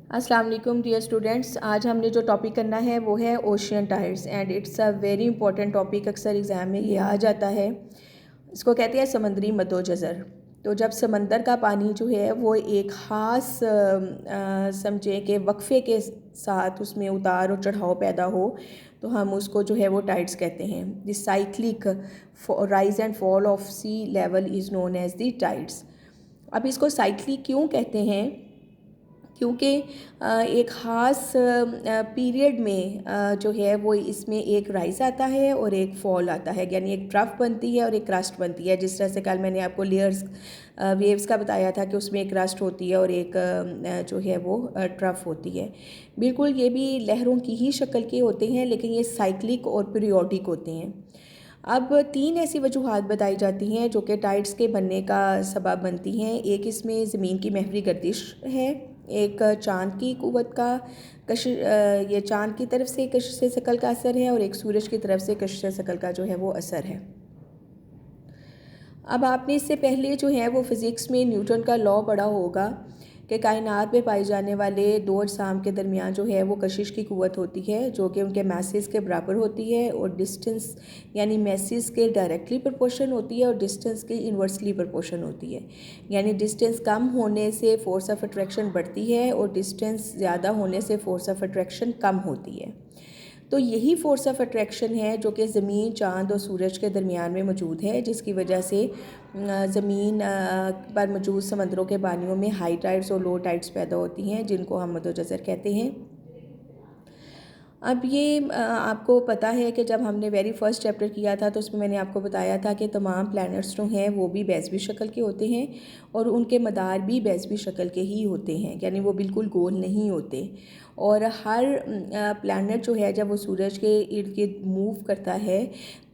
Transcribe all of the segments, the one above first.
अस्सलाम वालेकुम dear students. आज हमने जो टॉपिक करना है वो है ocean tides and it's a very important topic. अक्सर एग्ज़ाम में ये आ जाता है। इसको कहते हैं समंदरी मद्दोजज़र। तो जब समंदर का पानी जो है वो एक ख़ास समझे कि वक्फ़े के साथ उसमें उतार और चढ़ाव पैदा हो तो हम उसको जो है वो टाइड्स कहते हैं। This cyclic rise and fall of sea level is known as the tides. अब इसको साइक्लिक क्यों कहते हैं? क्योंकि एक ख़ास पीरियड में जो है वो इसमें एक राइज़ आता है और एक फॉल आता है, यानी एक ट्रफ बनती है और एक क्रस्ट बनती है। जिस तरह से कल मैंने आपको लेयर्स वेव्स का बताया था कि उसमें एक क्रस्ट होती है और एक जो है वो ट्रफ होती है। बिल्कुल ये भी लहरों की ही शक्ल के होते हैं, लेकिन ये साइक्लिक और पीरियोडिक होते हैं। अब तीन ऐसी वजूहात बताई जाती हैं जो कि टाइड्स के बनने का सबब बनती हैं। एक इसमें ज़मीन की महवरी गर्दिश है, एक चाँद की क़ुव्वत का ये चाँद की तरफ से कशिश शकल का असर है, और एक सूरज की तरफ से कशिश शकल का जो है वो असर है। अब आपने इससे पहले जो है वो फ़िज़िक्स में न्यूटन का लॉ पढ़ा होगा कि कायनात में पाए जाने वाले दो अजसाम के दरमियान जो है वो कशिश की क़ुव्वत होती है, जो कि उनके मैसेज के बराबर होती है, और डिस्टेंस यानी मैसेज के डायरेक्टली प्रोपोर्शन होती है और डिस्टेंस के इन्वर्सली प्रोपोर्शन होती है। यानी डिस्टेंस कम होने से फोर्स ऑफ अट्रैक्शन बढ़ती है और डिस्टेंस ज़्यादा होने से फोर्स ऑफ अट्रैक्शन कम होती है। तो यही फोर्स ऑफ अट्रैक्शन है जो कि ज़मीन, चाँद और सूरज के दरमियान में मौजूद है, जिसकी वजह से ज़मीन पर मौजूद समंदरों के पानियों में हाई टाइड्स और लो टाइड्स पैदा होती हैं, जिनको हम मद्दोजज़र कहते हैं। अब ये आपको पता है कि जब हमने वेरी फर्स्ट चैप्टर किया था तो उसमें मैंने आपको बताया था कि तमाम प्लैनेट्स जो हैं वो भी बेज़वी शक्ल के होते हैं और उनके मदार भी बेज़वी शक्ल के ही होते हैं, यानी वो बिल्कुल गोल नहीं होते। और हर प्लैनेट जो है जब वो सूरज के इर्द गिर्द मूव करता है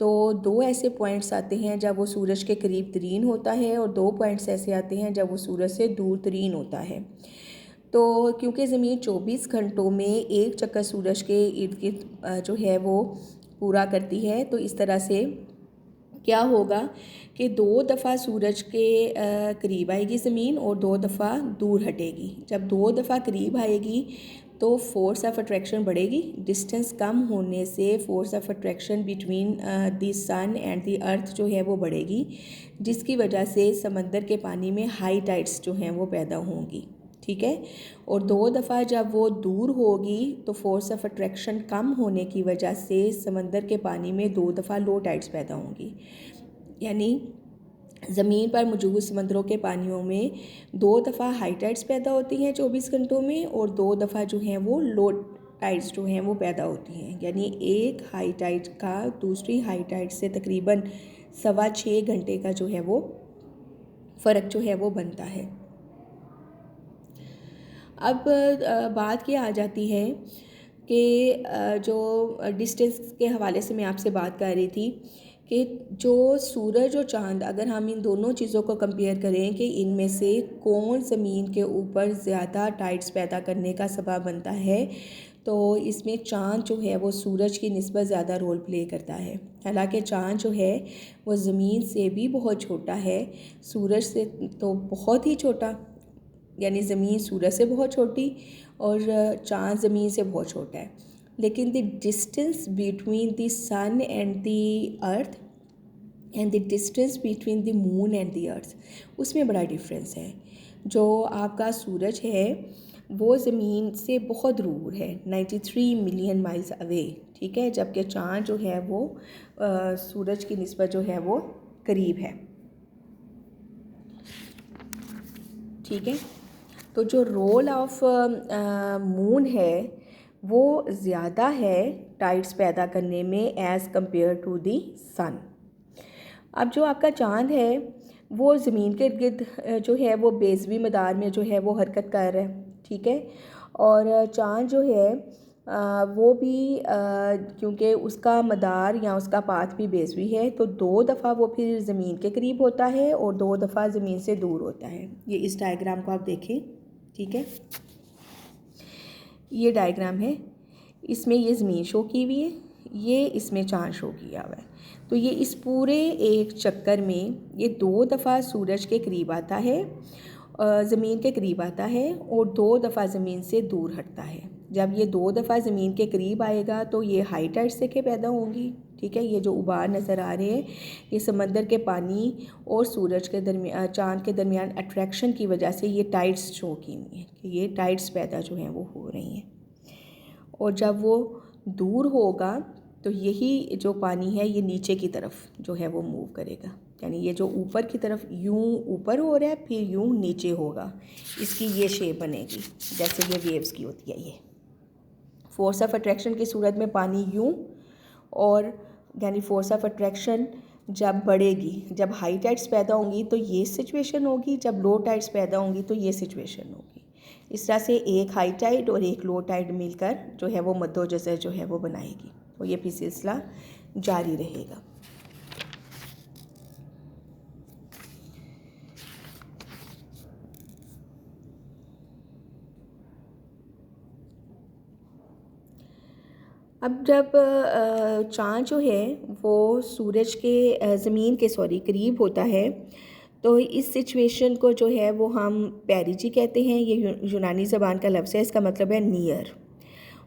तो दो ऐसे पॉइंट्स आते हैं जब वो सूरज के करीब तरीन होता है, और दो पॉइंट्स ऐसे आते हैं जब वो सूरज से दूर तरीन होता है। तो क्योंकि ज़मीन 24 घंटों में एक चक्कर सूरज के इर्द गिर्द जो है वो पूरा करती है, तो इस तरह से क्या होगा कि दो दफ़ा सूरज के करीब आएगी ज़मीन और दो दफ़ा दूर हटेगी। जब दो दफ़ा करीब आएगी तो फोर्स ऑफ अट्रैक्शन बढ़ेगी। डिस्टेंस कम होने से force of attraction between the sun and the earth जो है वो बढ़ेगी, जिसकी वजह से समंदर के पानी में हाई टाइड्स जो हैं वो पैदा होंगी। ठीक है। और दो दफ़ा जब वो दूर होगी तो फोर्स ऑफ अट्रैक्शन कम होने की वजह से समंदर के पानी में दो दफ़ा लो टाइड्स पैदा होंगी। यानी ज़मीन पर मौजूद समंदरों के पानियों में दो दफ़ा हाई टाइड्स पैदा होती हैं 24 घंटों में, और दो दफ़ा जो हैं वो लो टाइड्स जो हैं वो पैदा होती हैं। यानी एक हाई टाइड का दूसरी हाई टाइड से तकरीबन 6.25 घंटे का जो है वो फ़र्क जो है वो बनता है। अब बात क्या आ जाती है कि जो डिस्टेंस के हवाले से मैं आपसे बात कर रही थी कि जो सूरज और चाँद, अगर हम इन दोनों चीज़ों को कंपेयर करें कि इनमें से कौन ज़मीन के ऊपर ज़्यादा टाइड्स पैदा करने का सबब बनता है, तो इसमें चाँद जो है वो सूरज की निस्बत ज़्यादा रोल प्ले करता है। हालांकि चाँद जो है वो ज़मीन से भी बहुत छोटा है, सूरज से तो बहुत ही छोटा, यानी ज़मीन सूरज से बहुत छोटी और चाँद ज़मीन से बहुत छोटा है। लेकिन the distance between the sun and the earth and the distance between the moon and the earth, उसमें बड़ा डिफरेंस है। जो आपका सूरज है वो ज़मीन से बहुत दूर है, 93 मिलियन माइल्स अवे। ठीक है। जबकि चाँद जो है वो सूरज की निस्बत जो है वो करीब है। ठीक है। तो जो रोल ऑफ मून है वो ज़्यादा है टाइड्स पैदा करने में एज़ कंपेयर टू दी सन। अब जो आपका चाँद है वो ज़मीन के इर्द गिर्द जो है वो बेज़वी मदार में जो है वो हरकत कर रहा है। ठीक है। और चाँद जो है वो भी क्योंकि उसका मदार या उसका पाथ भी बेज़वी है, तो दो दफ़ा वो फिर ज़मीन के करीब होता है और दो दफ़ा ज़मीन से दूर होता है। ये इस डायग्राम को आप देखें। ठीक है। ये डायग्राम है, इसमें ये ज़मीन शो की हुई है, ये इसमें चाँद शो किया हुआ है। तो ये इस पूरे एक चक्कर में ये दो दफ़ा सूरज के करीब आता है ज़मीन के करीब आता है और 2 दफ़ा ज़मीन से दूर हटता है। जब ये 2 दफ़ा ज़मीन के करीब आएगा तो ये हाई टाइड से के पैदा होंगी। ठीक है, ये जो उबार नज़र आ रहे हैं ये समंदर के पानी और सूरज के दरमियान, चाँद के दरमियान अट्रैक्शन की वजह से ये टाइड्स शो की हुई हैं कि ये टाइड्स पैदा जो हैं वो हो रही हैं। और जब वो दूर होगा तो यही जो पानी है ये नीचे की तरफ जो है वो मूव करेगा, यानी ये जो ऊपर की तरफ यूं ऊपर हो रहा है फिर यूं नीचे होगा, इसकी ये शेप बनेगी जैसे ये वेव्स की होती है। ये फोर्स ऑफ अट्रैक्शन की सूरत में पानी यूं, और यानी फोर्स ऑफ अट्रैक्शन जब बढ़ेगी, जब हाई टाइड्स पैदा होंगी तो ये सिचुएशन होगी, जब लो टाइड्स पैदा होंगी तो ये सिचुएशन होगी। इस तरह से एक हाई टाइड और एक लो टाइड मिलकर जो है वो मद्दोजज़र जो है वो बनाएगी, तो ये भी सिलसिला जारी रहेगा। अब जब चाँद जो है वो सूरज के ज़मीन के करीब होता है तो इस सिचुएशन को जो है वो हम पेरिजी कहते हैं। ये यूनानी ज़बान का लफ्ज़ है, इसका मतलब है नियर।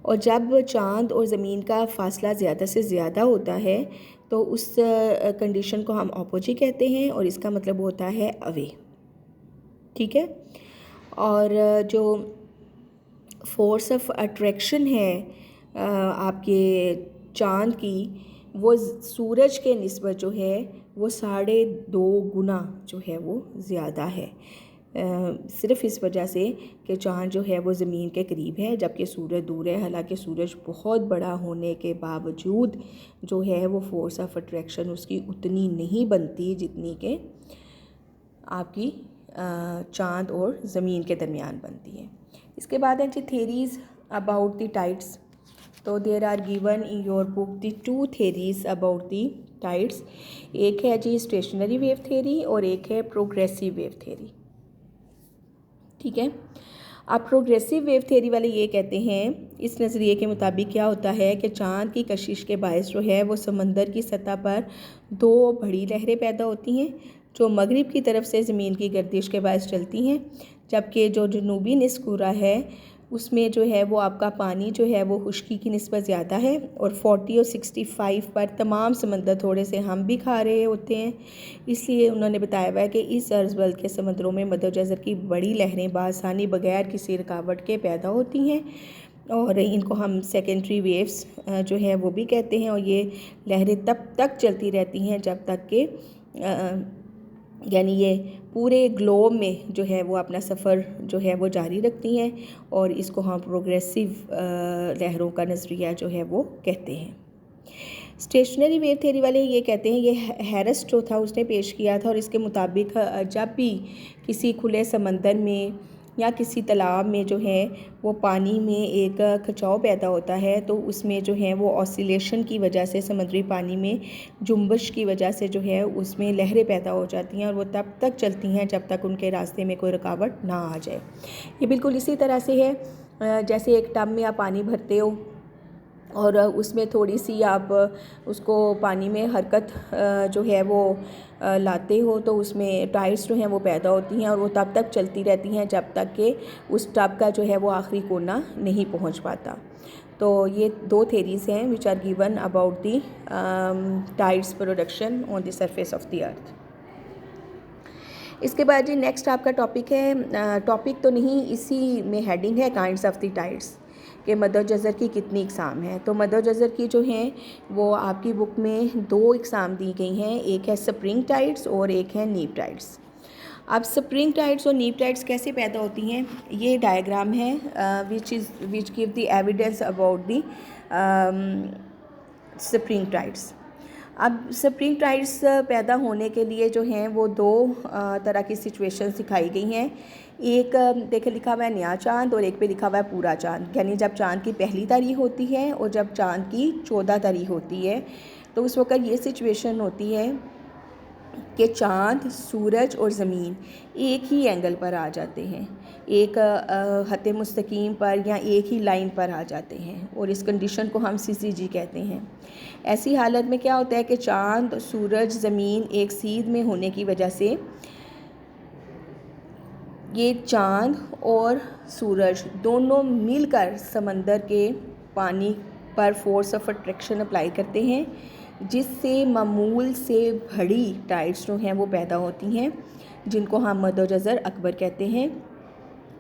और जब चाँद और ज़मीन का फ़ासला ज़्यादा से ज़्यादा होता है तो उस कंडीशन को हम ऑपोजी कहते हैं और इसका मतलब होता है अवे। ठीक है, और जो फोर्स ऑफ अट्रैक्शन है आपके चाँद की, वो सूरज के निस्बत जो है वो 2.5 गुना जो है वो ज़्यादा है, सिर्फ़ इस वजह से कि चाँद जो है वो ज़मीन के करीब है जबकि सूरज दूर है। हालांकि सूरज बहुत बड़ा होने के बावजूद जो है वो फोर्स ऑफ अट्रैक्शन उसकी उतनी नहीं बनती जितनी कि आपकी चाँद और ज़मीन के दरमियान बनती है। इसके बाद है जी थेरीज़ अबाउट द टाइड्स। तो there are given in your book the 2 theories about the tides. एक है जी स्टेशनरी वेव थेरी और एक है प्रोग्रेसिव वेव थेरी। ठीक है, अब प्रोग्रेसिव वेव थेरी वाले ये कहते हैं, इस नज़रिए के मुताबिक क्या होता है कि चाँद की कशिश के बायस जो है वो समंदर की सतह पर 2 बड़ी लहरें पैदा होती हैं जो मगरिब की तरफ से ज़मीन की गर्दिश के बायस चलती हैं, जबकि जो जनूबी निस्फ़ कुरा है उसमें जो है वो आपका पानी जो है वो खुश्की की निस्बत ज़्यादा है और 40 और 65 पर तमाम समंदर थोड़े से हम भी खा रहे होते हैं। इसलिए उन्होंने बताया हुआ है कि इस अर्ज़ के समंदरों में मद्दोजज़र की बड़ी लहरें बासानी बगैर किसी रुकावट के पैदा होती हैं और इनको हम सेकेंडरी वेव्स जो है वो भी कहते हैं। और ये लहरें तब तक चलती रहती हैं जब तक कि यानी ये पूरे ग्लोब में जो है वो अपना सफ़र जो है वो जारी रखती हैं और इसको हम प्रोग्रेसिव लहरों का नज़रिया जो है वो कहते हैं। स्टेशनरी वेव थ्योरी वाले ये कहते हैं, ये हैरिस जो था उसने पेश किया था और इसके मुताबिक जब भी किसी खुले समंदर में या किसी तालाब में जो है वो पानी में एक खिंचाव पैदा होता है तो उसमें जो है वो ऑसिलेशन की वजह से समुद्री पानी में जुम्बश की वजह से जो है उसमें लहरें पैदा हो जाती हैं और वो तब तक चलती हैं जब तक उनके रास्ते में कोई रुकावट ना आ जाए। ये बिल्कुल इसी तरह से है जैसे एक टब में आप पानी भरते हो और उसमें थोड़ी सी आप उसको पानी में हरकत जो है वो लाते हो तो उसमें टाइड्स जो हैं वो पैदा होती हैं और वो तब तक चलती रहती हैं जब तक कि उस टब का जो है वो आखिरी कोना नहीं पहुंच पाता। तो ये 2 थेरीज़ हैं which are given about the tides production on the surface of the earth. इसके बाद जी नेक्स्ट आपका टॉपिक है, टॉपिक तो नहीं इसी में हेडिंग है, काइंड्स ऑफ द टाइड्स कि मद्दोजज़र की कितनी इक़साम है। तो मद्दोजज़र की जो हैं वो आपकी बुक में 2 इक़साम दी गई हैं, एक है स्प्रिंग टाइड्स और एक है नीप टाइड्स। अब स्प्रिंग टाइड्स और नीप टाइड्स कैसे पैदा होती हैं, ये डायग्राम है which give the evidence about the spring tides. अब स्प्रिंग टाइड्स पैदा होने के लिए जो हैं वो 2 तरह की सिचुएशन सिखाई गई हैं। एक देखे लिखा हुआ है नया चाँद और एक पे लिखा हुआ है पूरा चाँद, यानी जब चाँद की पहली तारीख होती है और जब चाँद की 14 तारीख होती है तो उस वक़्त ये सिचुएशन होती है कि चाँद, सूरज और ज़मीन एक ही एंगल पर आ जाते हैं, एक ख़त्ते मुस्तकीम पर या एक ही लाइन पर आ जाते हैं और इस कंडीशन को हम CCG कहते हैं। ऐसी हालत में क्या होता है कि चाँद, सूरज, ज़मीन एक सीध में होने की वजह से ये चाँद और सूरज दोनों मिलकर समंदर के पानी पर फोर्स ऑफ अट्रैक्शन अप्लाई करते हैं, जिससे मामूल से बड़ी टाइड्स जो हैं वो पैदा होती हैं, जिनको हम मद्दो जज़र अकबर कहते हैं।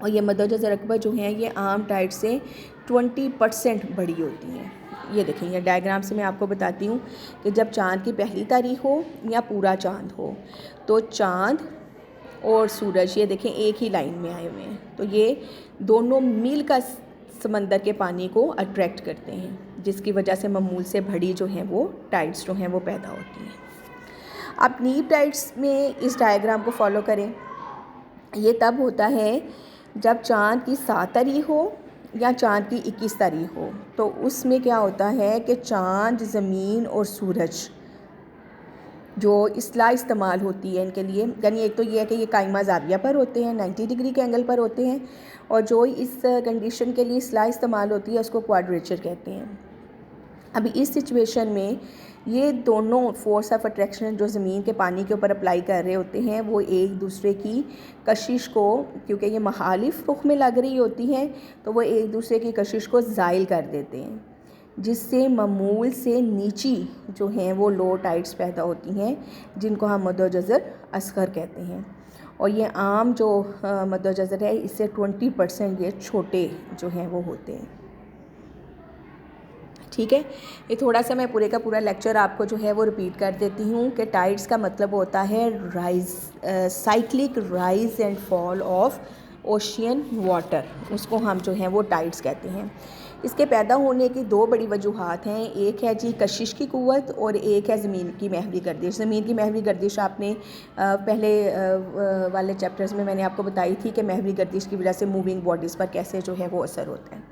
और ये मद्दो जज़र अकबर जो हैं ये आम टाइड से 20% बड़ी होती हैं। ये देखें, ये डायग्राम से मैं आपको बताती हूँ कि जब चाँद की पहली तारीख हो या पूरा चाँद हो तो चाँद और सूरज ये देखें एक ही लाइन में आए हुए हैं, तो ये दोनों मिलकर समंदर के पानी को अट्रैक्ट करते हैं, जिसकी वजह से मामूल से बड़ी जो हैं वो टाइड्स जो हैं वो पैदा होती हैं। आप नीप टाइड्स में इस डायग्राम को फॉलो करें। ये तब होता है जब चाँद की 7 तारीख हो या चाँद की 21 तारीख हो, तो उसमें क्या होता है कि चाँद, ज़मीन और सूरज जो इस्लाह इस्तेमाल होती है इनके लिए, यानी एक तो ये है कि ये कायमा ज़ाविया पर होते हैं, 90 डिग्री के एंगल पर होते हैं, और जो इस कंडीशन के लिए इस्लाह इस्तेमाल होती है उसको क्वाड्रेचर कहते हैं। अभी इस सिचुएशन में ये दोनों फोर्स ऑफ अट्रैक्शन जो ज़मीन के पानी के ऊपर अप्लाई कर रहे होते हैं वो एक दूसरे की कशिश को, क्योंकि ये मुखालिफ रुख में लग रही होती हैं, तो वो एक दूसरे की कशिश को ज़ाइल कर देते हैं, जिससे मामूल से नीची जो हैं वो लो टाइड्स पैदा होती हैं, जिनको हम मद्दो जज़र असगर कहते हैं। और ये आम जो मद्दो जज़र है इससे 20% ये छोटे जो हैं वो होते हैं। ठीक है, ये थोड़ा सा मैं पूरे का पूरा लेक्चर आपको जो है वो रिपीट कर देती हूँ कि टाइड्स का मतलब होता है rise, cyclic rise and fall of ocean water, उसको हम जो हैं वो टाइड्स कहते हैं। इसके पैदा होने की 2 बड़ी वजूहात हैं, एक है जी कशिश की क़ुव्वत और एक है ज़मीन की महवी गर्दिश। ज़मीन की महवी गर्दिश आपने पहले वाले चैप्टर्स में मैंने आपको बताई थी कि महवी गर्दिश की वजह से मूविंग बॉडीज़ पर कैसे जो है वो असर होता है।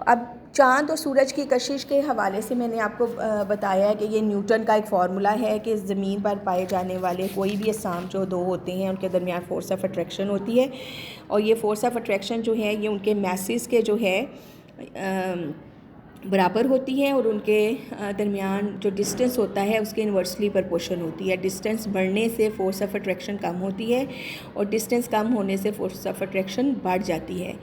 अब चाँद और सूरज की कशिश के हवाले से मैंने आपको बताया है कि ये न्यूटन का एक फार्मूला है कि ज़मीन पर पाए जाने वाले कोई भी अजसाम जो 2 होते हैं उनके दरमियान फोर्स ऑफ अट्रैक्शन होती है, और ये फोर्स ऑफ अट्रैक्शन जो है ये उनके मैसेस के जो है बराबर होती है, और उनके दरमियान जो डिस्टेंस होता है उसके इन्वर्सली प्रोपोर्शन होती है। डिस्टेंस बढ़ने से फोर्स ऑफ अट्रैक्शन कम होती है और डिस्टेंस कम होने से फोर्स ऑफ अट्रैक्शन बढ़ जाती है।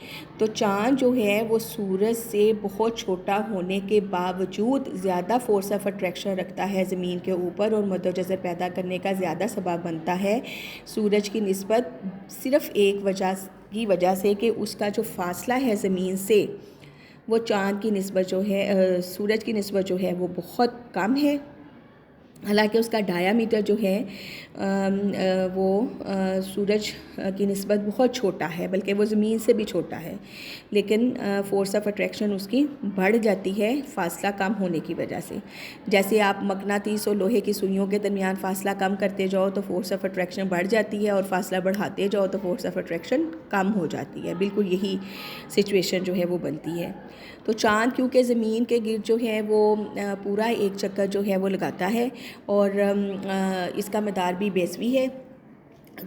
तो चाँद जो है वो सूरज से बहुत छोटा होने के बावजूद ज़्यादा फोर्स ऑफ अट्रैक्शन रखता है ज़मीन के ऊपर, और मद्दो जज़र पैदा करने का ज़्यादा सबब बनता है सूरज की निस्बत, सिर्फ़ एक वजह से कि उसका जो फ़ासला है ज़मीन से वो चाँद की निस्बत जो है सूरज की निस्बत जो है वो बहुत कम है। हालांकि उसका डायामीटर जो है वो सूरज की निस्बत बहुत छोटा है, बल्कि वो ज़मीन से भी छोटा है, लेकिन फोर्स ऑफ अट्रैक्शन उसकी बढ़ जाती है फ़ासला कम होने की वजह से। जैसे आप मकनातीस और लोहे की सुइयों के दरमियान फ़ासला कम करते जाओ तो फोर्स ऑफ अट्रैक्शन बढ़ जाती है, और फ़ासला बढ़ाते जाओ तो फोर्स ऑफ अट्रैक्शन कम हो जाती है। बिल्कुल यही सिचुएशन जो है वो बनती है। तो चाँद क्योंकि ज़मीन के गिर्द जो है वो पूरा एक चक्कर जो है वो लगाता है, और इसका मदार भी बेसवी है,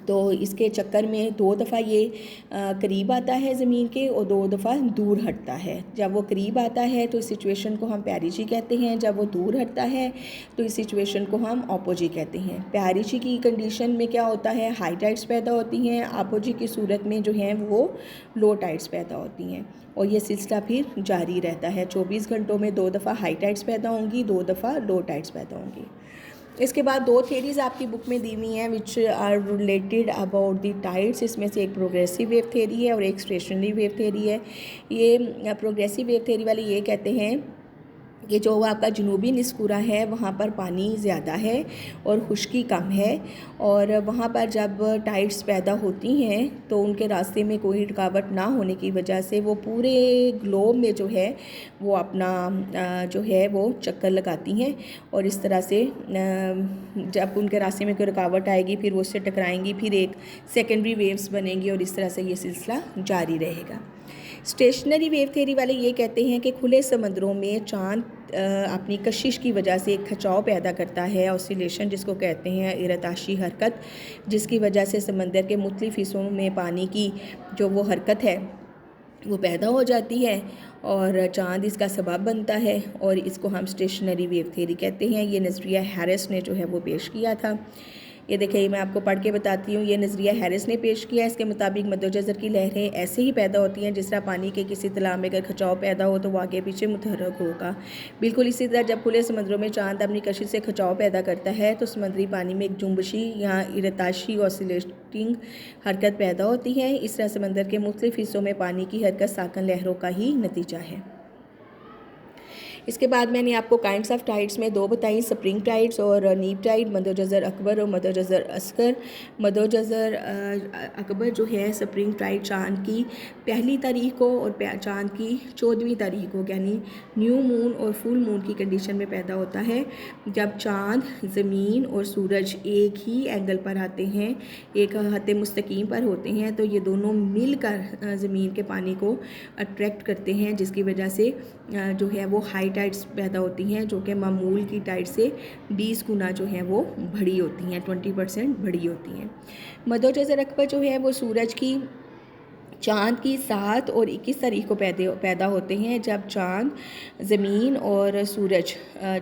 तो इसके चक्कर में 2 दफ़ा ये करीब आता है ज़मीन के और 2 दफ़ा दूर हटता है। जब वो करीब आता है तो इस सिचुएशन को हम पैरिजी कहते हैं, जब वो दूर हटता है तो इस सिचुएशन को हम अपोजी कहते हैं। पैरिजी की कंडीशन में क्या होता है, हाई टाइड्स पैदा होती हैं, अपोजी की सूरत में जो हैं वो लो टाइड्स पैदा होती हैं, और ये सिलसिला फिर जारी रहता है। 24 घंटों में 2 दफ़ा हाई टाइड्स पैदा होंगी, 2 दफ़ा लो टाइड्स पैदा होंगी। इसके बाद 2 थेरीज़ आपकी बुक में दी हुई हैं which are related about the tides. इसमें से एक प्रोग्रेसिव वेव थेरी है और एक स्टेशनरी वेव थेरी है। ये प्रोग्रेसिव वेव थेरी वाले ये कहते हैं कि जो आपका जनूबी निस्कुरा है वहाँ पर पानी ज़्यादा है और खुश्की कम है, और वहाँ पर जब टाइड्स पैदा होती हैं तो उनके रास्ते में कोई रुकावट ना होने की वजह से वो पूरे ग्लोब में जो है वो अपना जो है वो चक्कर लगाती हैं, और इस तरह से जब उनके रास्ते में कोई रुकावट आएगी फिर वो उससे टकराएंगी, फिर एक सेकेंडरी वेव्स बनेंगी, और इस तरह से ये सिलसिला जारी रहेगा। स्टेशनरी वेव थ्योरी वाले ये कहते हैं कि खुले समंदरों में चाँद अपनी कशिश की वजह से एक खिंचाव पैदा करता है, ऑसिलेशन जिसको कहते हैं, इरताशी हरकत, जिसकी वजह से समंदर के मुख्तलिफ हिस्सों में पानी की जो वो हरकत है वो पैदा हो जाती है, और चाँद इसका सबब बनता है, और इसको हम स्टेशनरी वेव थ्योरी कहते हैं। ये नज़रिया हैरिस ने जो है वो पेश किया था। ये देखिए, मैं आपको पढ़ के बताती हूँ। ये नज़रिया हैरिस ने पेश किया। इसके मुताबिक मद्दोजज़र की लहरें ऐसे ही पैदा होती हैं जिस तरह पानी के किसी तालाब में अगर खिंचाव पैदा हो तो वो आगे पीछे मुतहरक होगा। बिल्कुल इसी तरह जब खुले समंदरों में चांद अपनी कशिश से खिंचाव पैदा करता है तो समुद्री पानी में एक जुम्बशी या इरताशी ऑसिलेटिंग हरकत पैदा होती है। इस तरह समंदर के मुख्तलिफ हिस्सों में पानी की हरकत साकन लहरों का ही नतीजा है। इसके बाद मैंने आपको काइंड्स ऑफ टाइड्स में दो बताई, स्प्रिंग टाइड्स और नीप टाइड, मद्दोजज़र अकबर और मद्दोजज़र असगर। मद्दोजज़र अकबर जो है स्प्रिंग टाइड चांद की 1 तारीख को और चांद की 14वीं तारीख को यानी न्यू मून और फुल मून की कंडीशन में पैदा होता है, जब चांद, ज़मीन और सूरज एक ही एंगल पर आते हैं, एक खत्त मुस्तकीम पर होते हैं, तो ये दोनों मिलकर ज़मीन के पानी को अट्रैक्ट करते हैं, जिसकी वजह से जो है वो हाई टाइड्स पैदा होती हैं, जो कि मामूल की टाइड से 20 गुना जो है वो बड़ी होती हैं, 20% बड़ी होती हैं। मद्दोजज़र अकबर जो है वो सूरज की चाँद की 7 और 21 तारीख को पैदा होते हैं, जब चाँद, ज़मीन और सूरज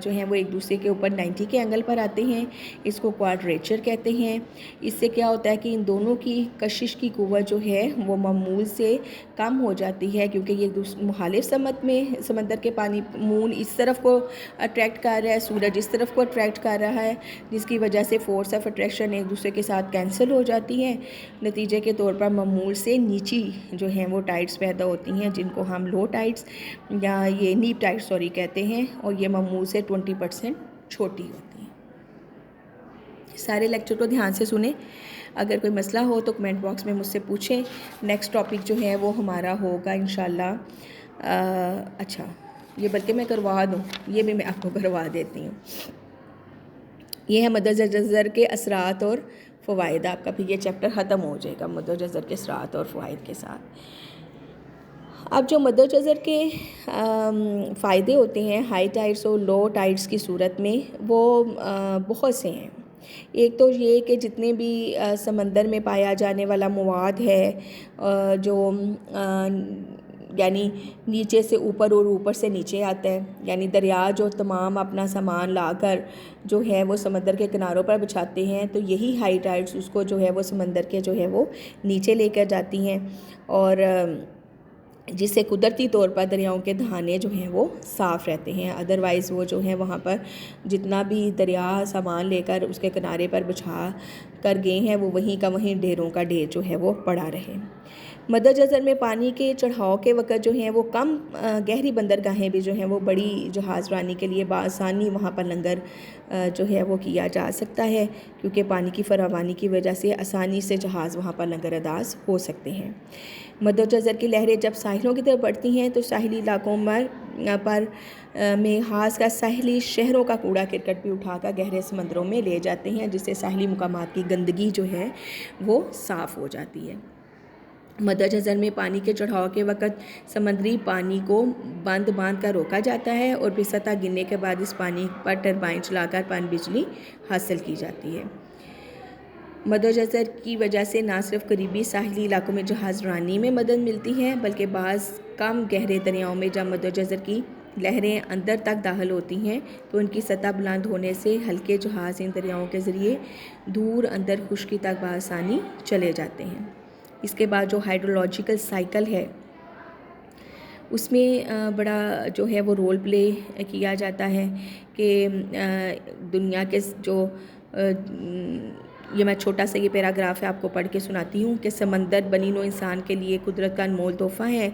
जो हैं वो एक दूसरे के ऊपर 90 के एंगल पर आते हैं। इसको क्वाड्रेचर कहते हैं। इससे क्या होता है कि इन दोनों की कशिश की क़ुव्वत जो है वो मामूल से कम हो जाती है, क्योंकि ये मुखालिफ समत में समंदर के पानी, मून इस तरफ को अट्रैक्ट कर रहा है, सूरज इस तरफ को अट्रैक्ट कर रहा है, जिसकी वजह से फोर्स ऑफ अट्रैक्शन एक दूसरे के साथ कैंसिल हो जाती है। नतीजे के तौर पर मामूल से नीची जो हैं वो टाइड्स पैदा होती हैं, जिनको हम लो टाइड्स या ये नीप टाइड्स कहते हैं, और ये मामूल से 20% छोटी होती हैं। सारे लेक्चर को ध्यान से सुने। अगर कोई मसला हो तो कमेंट बॉक्स में मुझसे पूछें। नेक्स्ट टॉपिक जो है वो हमारा होगा इंशाल्लाह। अच्छा, ये बल्कि मैं करवा दूँ, ये भी मैं आपको करवा देती हूँ। ये है मद्दोजज़र के असरात और फ़वाइद। आपका फिर ये चैप्टर ख़त्म हो जाएगा मद्दोजज़र के असरात और फ़वाइद के साथ। अब जो मद्दोजज़र के फ़ायदे होते हैं हाई टाइड्स और लो टाइड्स की सूरत में, वो बहुत से हैं। एक तो ये कि जितने भी समंदर में पाया जाने वाला मवाद है, जो यानी नीचे से ऊपर और ऊपर से नीचे आता है, यानी दरिया जो तमाम अपना सामान लाकर जो है वो समंदर के किनारों पर बिछाते हैं, तो यही हाई टाइड्स उसको जो है वो समंदर के जो है वो नीचे लेकर जाती हैं, और जिससे कुदरती तौर पर दरियाओं के दहाने जो हैं वो साफ़ रहते हैं। अदरवाइज़ वो जो है वहाँ पर जितना भी दरिया सामान लेकर उसके किनारे पर बिछा कर गए हैं, वो वहीं का वहीं ढेरों का ढेर जो है वो पड़ा रहे। मद्दोजज़र में पानी के चढ़ाव के वक़्त जो हैं वो कम गहरी बंदरगाहें भी जो हैं वो बड़ी जहाज़रानी के लिए बआसानी वहाँ पर लंगर जो है वो किया जा सकता है, क्योंकि पानी की फरावानी की वजह से आसानी से जहाज़ वहाँ पर लंगर अंदाज हो सकते हैं। मद्दोजज़र की लहरें जब साहिलों की तरफ बढ़ती हैं तो साहिली इलाकों में खास का साहिली शहरों का कूड़ा करकट भी उठाकर गहरे समंदरों में ले जाते हैं, जिससे साहिली मुकामात की गंदगी जो है वो साफ़ हो जाती है। मद्दोजज़र में पानी के चढ़ाव के वक़्त समुद्री पानी को बांध कर रोका जाता है, और फिर सतह गिरने के बाद इस पानी पर टरबाइन चलाकर पन बिजली हासिल की जाती है। मद्दोजज़र की वजह से न सिर्फ करीबी साहिली इलाकों में जहाज़रानी में मदद मिलती है, बल्कि बाज़ कम गहरे दरियाओं में जब मद्दोजज़र की लहरें अंदर तक दाखिल होती हैं तो उनकी सतह बुलंद होने से हल्के जहाज़ इन दरियाओं के ज़रिए दूर अंदर खुश्की तक बआसानी चले जाते हैं। इसके बाद जो हाइड्रोलॉजिकल साइकिल है उसमें बड़ा जो है वो रोल प्ले किया जाता है कि दुनिया के जो ये मैं छोटा सा ये पैराग्राफ है आपको पढ़ के सुनाती हूँ कि समंदर बनी नो इंसान के लिए कुदरत का अनमोल तोहफ़ा है।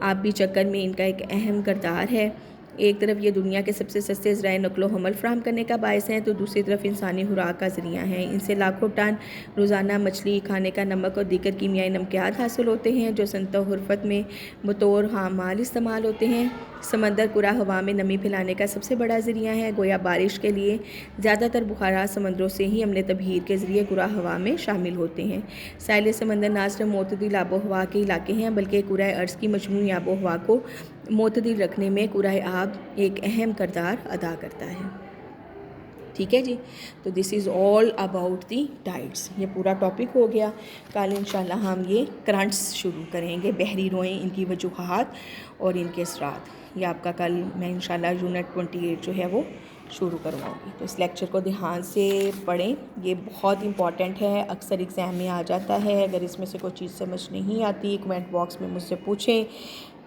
आप भी चक्कर में इनका एक अहम किरदार है। एक तरफ ये दुनिया के सबसे सस्ते ज़राए नक़्लो हमल फ़राहम करने का बायस हैं, तो दूसरी तरफ इंसानी खुराक का ज़रिया है। इनसे लाखों टन रोज़ाना मछली, खाने का नमक और दीगर कीमियाई नमकियात हासिल होते हैं, जो सनत हुर्फत में बतौर खाम माल इस्तेमाल होते हैं। समंदर कुरा हवा में नमी फैलाने का सबसे बड़ा ज़रिया है। गोया बारिश के लिए ज़्यादातर बुखारात समंदरों से ही अमले तबहीर के ज़रिए कुरा हवा में शामिल होते हैं। साहिल समंदर ना सिर्फ मोतदिल आबो हवा के इलाके हैं, बल्कि कुराए अर्ज़ की मजमूई आबो हवा को मोतदिल रखने में कुराए आब एक अहम किरदार अदा करता है। ठीक है जी, तो this is all about the tides. ये पूरा टॉपिक हो गया। कल इंशाल्लाह हम ये करंट्स शुरू करेंगे, बहरी रोएं, इनकी वजूहात और इनके असरात। ये आपका कल मैं इंशाल्लाह यूनिट 28 जो है वो शुरू करवाऊँगी। तो इस लेक्चर को ध्यान से पढ़ें, ये बहुत इम्पॉर्टेंट है, अक्सर एग्ज़ाम में आ जाता है। अगर इसमें से कोई चीज़ समझ नहीं आती कमेंट बॉक्स में मुझसे पूछें।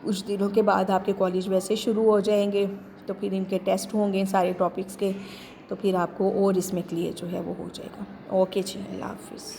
कुछ दिनों के बाद आपके कॉलेज वैसे शुरू हो जाएंगे, तो फिर इनके टेस्ट होंगे सारे टॉपिक्स के, तो फिर आपको और इसमें क्लियर जो है वो हो जाएगा। ओके जी, अल्लाह हाफ़िज़।